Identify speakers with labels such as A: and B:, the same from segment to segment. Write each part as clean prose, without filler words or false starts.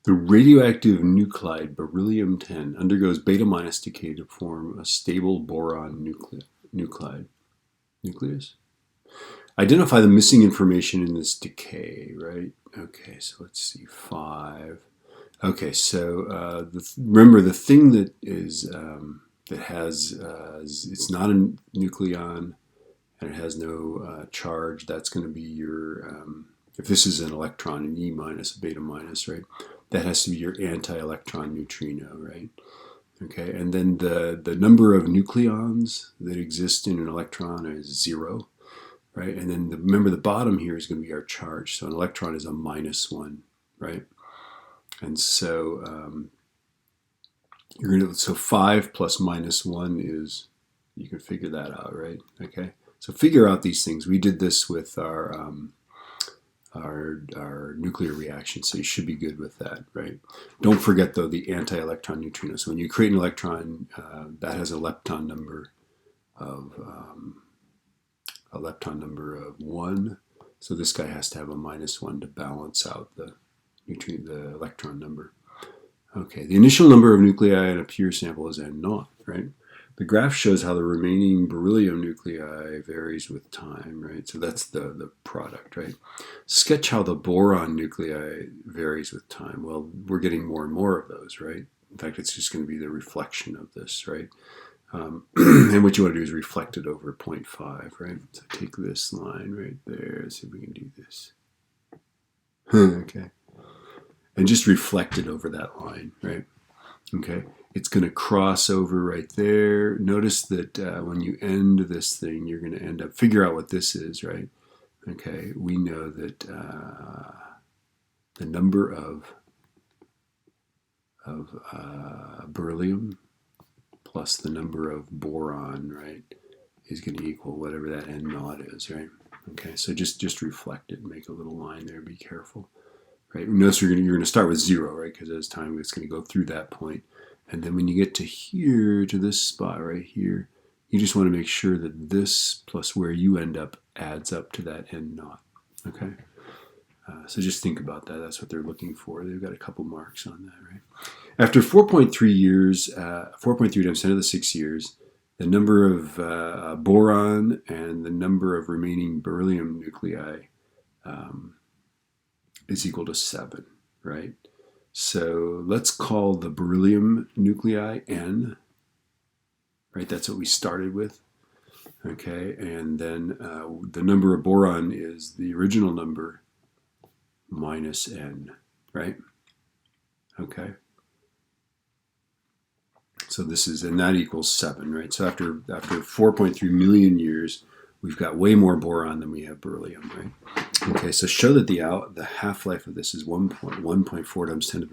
A: The radioactive nuclide beryllium-10 undergoes beta-minus decay to form a stable boron nucleus. Identify the missing information in this decay, right? Okay, so let's see, 5. Okay, so remember the thing that is that has it's not a nucleon and it has no charge. That's going to be your if this is an electron, an E minus, a beta minus, right? That has to be your anti-electron neutrino, right? Okay, and then the number of nucleons that exist in an electron is 0, right? And then remember the bottom here is going to be our charge. So an electron is a -1, right? And so you're going to, so 5 plus -1 is, you can figure that out, right? Okay, so figure out these things. We did this with our nuclear reaction, so you should be good with that, right? Don't forget though the anti-electron neutrino. So when you create an electron, that has a lepton number of 1. So this guy has to have a -1 to balance out the electron number. Okay, the initial number of nuclei in a pure sample is N0, right? The graph shows how the remaining beryllium nuclei varies with time, right? So that's the product, right? Sketch how the boron nuclei varies with time. Well, we're getting more and more of those, right? In fact, it's just going to be the reflection of this, right? And what you want to do is reflect it over 0.5, right? So take this line right there, see if we can do this. Okay. And just reflect it over that line, right? Okay. It's going to cross over right there. Notice that when you end this thing, you're going to end up, figure out what this is, right? Okay. We know that the number of beryllium plus the number of boron, right, is going to equal whatever that N0 is, right? Okay, so just reflect it and make a little line there. Be careful, right? Notice you're going to start with 0, right? Because as time it's going to go through that point, and then when you get to here, to this spot right here, you just want to make sure that this plus where you end up adds up to that N0. Okay. So just think about that. That's what they're looking for. They've got a couple marks on that, right? After 4.3 years, 4.3 times 10 to the 6 years, the number of boron and the number of remaining beryllium nuclei is equal to 7, right? So let's call the beryllium nuclei N, right? That's what we started with, okay? And then the number of boron is the original number minus N, right? Okay. So this is, and that equals 7, right? So after 4.3 million years, we've got way more boron than we have beryllium, right? Okay, so show that the half-life of this is 1.4 times 10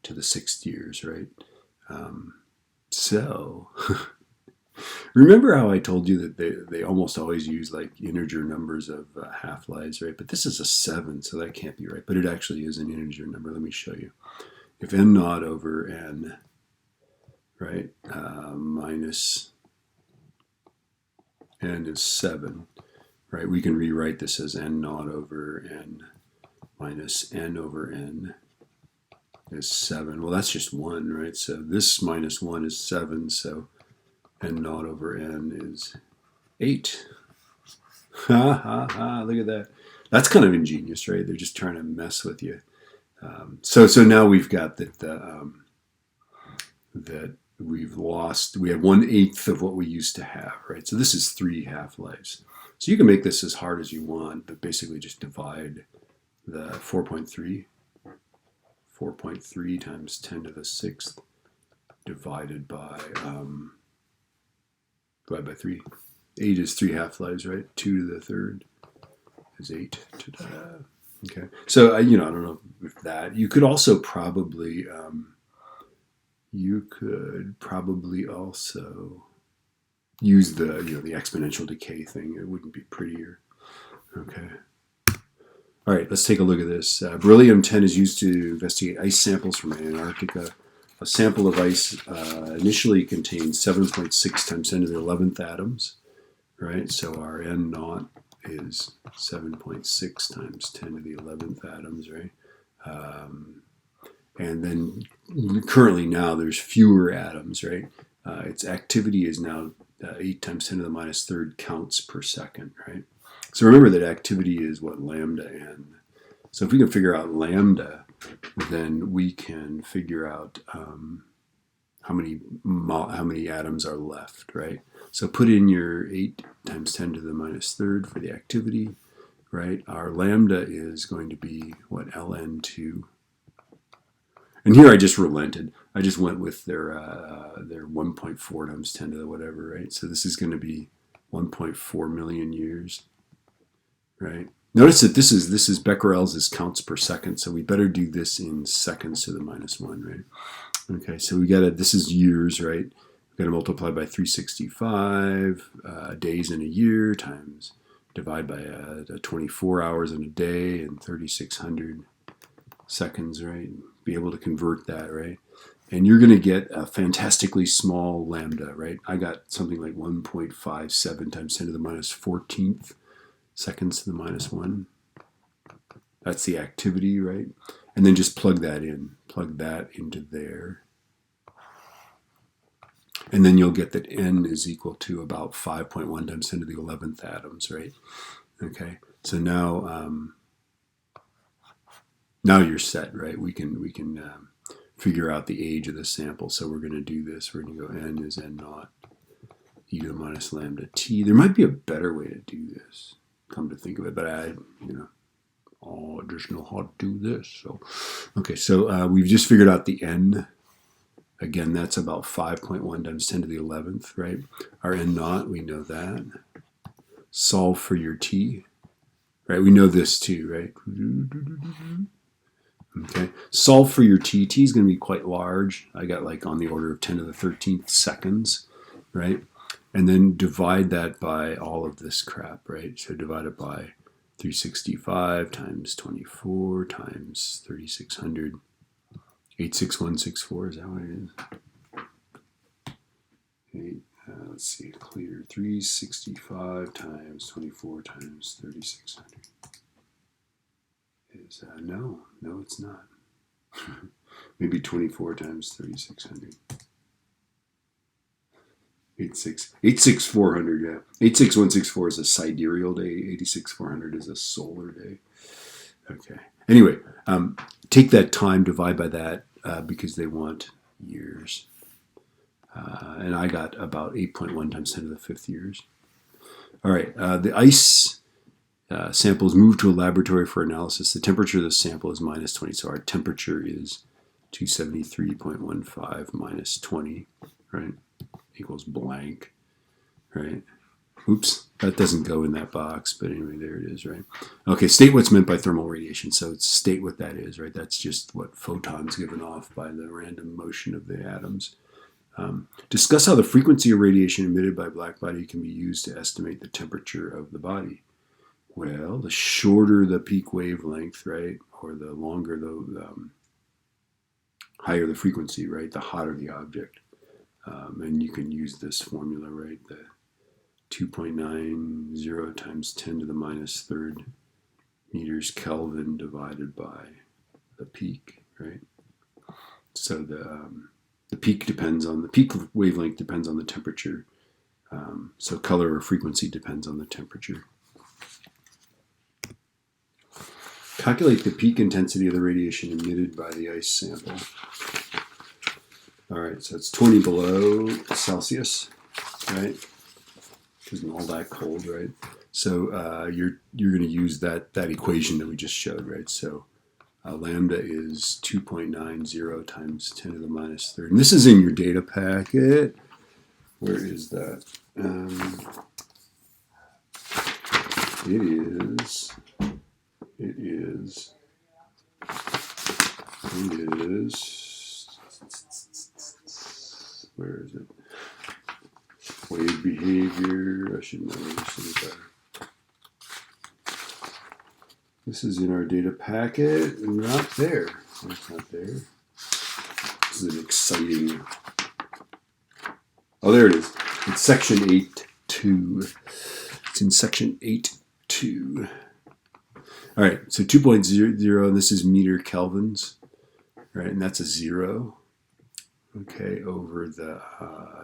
A: to the 6th years, right? So remember how I told you that they almost always use like integer numbers of half-lives, right? But this is a 7, so that can't be right. But it actually is an integer number. Let me show you. If N0 over N, right, minus N is 7, right? We can rewrite this as N0 over N minus N over N is 7. Well, that's just 1, right? So this minus 1 is 7, so N0 over N is 8. Ha ha ha, look at that. That's kind of ingenious, right? They're just trying to mess with you. So now we've got that we've lost, we have 1/8 of what we used to have, right? So this is 3 half-lives. So you can make this as hard as you want, but basically just divide the 4.3 times 10 to the 6th divided by 3. 8 is 3 half-lives, right? 2 to the 3rd is 8. Okay. So, I don't know if that, you could also probably, also use the the exponential decay thing. It wouldn't be prettier. Okay. All right, let's take a look at this. Beryllium-10 is used to investigate ice samples from Antarctica. A sample of ice initially contains 7.6 times 10 to the 11th atoms, right? So our N0 is 7.6 times 10 to the 11th atoms, right? And then currently now there's fewer atoms, right? Its activity is now 8 times 10 to the minus third counts per second, right? So remember that activity is what, lambda n. So if we can figure out lambda, then we can figure out how many atoms are left, right? So put in your 8 times 10 to the minus third for the activity, right? Our lambda is going to be, what, ln2. And here I just relented. I just went with their 1.4 times 10 to the whatever, right? So this is going to be 1.4 million years, right? Notice that this is becquerels is counts per second, so we better do this in seconds to the minus 1, right? Okay, so we got to, this is years, right? We've got to multiply by 365 days in a year times, divide by 24 hours in a day and 3,600 seconds, right? Be able to convert that, right? And you're going to get a fantastically small lambda, right? I got something like 1.57 times 10 to the minus 14th seconds to the minus 1. That's the activity, right? And then just plug that into there. And then you'll get that n is equal to about 5.1 times 10 to the 11th atoms, right? Okay, so now you're set, right? We can figure out the age of the sample. So we're going to do this. We're going to go n is n naught e to the minus lambda t. There might be a better way to do this, come to think of it, but I just know how to do this. So, okay, so we've just figured out the n. Again, that's about 5.1 times 10 to the 11th, right? Our n naught, we know that. Solve for your t, right? We know this too, right? Okay, solve for your t. T is going to be quite large. I got like on the order of 10 to the 13th seconds, right? And then divide that by all of this crap, right? So divide it by 365 times 24 times 3,600. 86164, is that what it is? Let's see, clear. 365 times 24 times 3,600 is, no, it's not. Maybe 24 times 3,600. 86400, yeah. 86164 is a sidereal day. 86400 is a solar day. Okay. Anyway, take that time, divide by that, because they want years. And I got about 8.1 times 10 to the 5th years. All right, the ice sample is moved to a laboratory for analysis. The temperature of the sample is minus 20, so our temperature is 273.15 minus 20, right? Equals blank, right? Oops, that doesn't go in that box, but anyway, there it is, right? Okay, state what's meant by thermal radiation. So it's state what that is, right? That's just what photons given off by the random motion of the atoms. Discuss how the frequency of radiation emitted by a black body can be used to estimate the temperature of the body. Well, the shorter the peak wavelength, right, or the longer the higher the frequency, right, the hotter the object. And you can use this formula, right, the 2.90 times 10 to the minus third meters Kelvin divided by the peak, right? So the peak depends on the peak wavelength depends on the temperature. So color or frequency depends on the temperature. Calculate the peak intensity of the radiation emitted by the ice sample. All right, so it's 20 below Celsius, right? Isn't all that cold, right? So you're going to use that equation that we just showed, right? So lambda is 2.90 times 10 to the minus third. And this is in your data packet. Where is that? It is. Where is it? Wave behavior. I should know this better. This is in our data packet. Not there. It's not there. This is an exciting. Oh, there it is. It's section 8.2. It's in section 8.2. All right, so 2.00, and this is meter kelvins, right? And that's a 0, okay, over the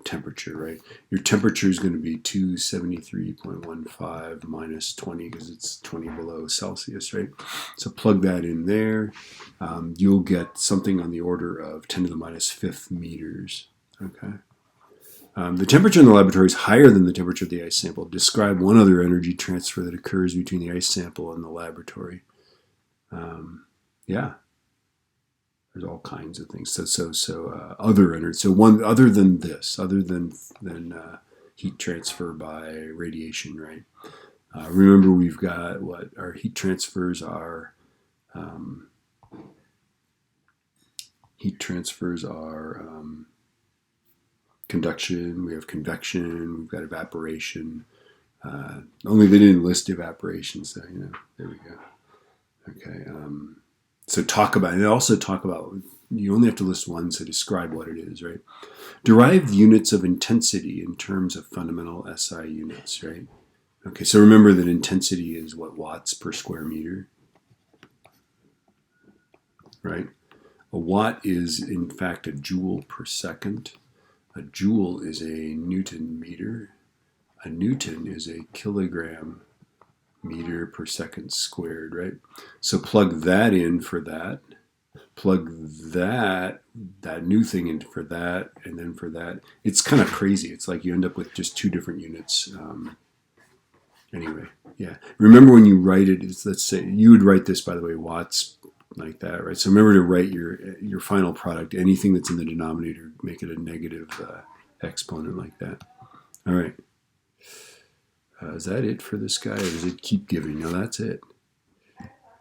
A: temperature, right? Your temperature is going to be 273.15 minus 20 because it's 20 below Celsius, right? So plug that in there. You'll get something on the order of 10 to the minus 5th meters, okay? The temperature in the laboratory is higher than the temperature of the ice sample. Describe one other energy transfer that occurs between the ice sample and the laboratory. Yeah, there's all kinds of things. So other energy. So one other than this, other than heat transfer by radiation, right? Remember, we've got what our heat transfers are. Heat transfers are conduction. We have convection. We've got evaporation. Only they didn't list evaporation, so there we go. Okay. So talk about, and also talk about, you only have to list one, so describe what it is, right? Derive units of intensity in terms of fundamental SI units, right? Okay, so remember that intensity is what, watts per square meter, right? A watt is, in fact, a joule per second. A joule is a Newton meter. A Newton is a kilogram meter per second squared, right? So plug that in for that. Plug that new thing in for that, and then for that. It's kind of crazy. It's like you end up with just two different units. Anyway, yeah. Remember when you write it, let's say, you would write this, by the way, watts, like that, right? So remember to write your final product, anything that's in the denominator, make it a negative exponent like that. All right. Is that it for this guy, or does it keep giving? No, that's it.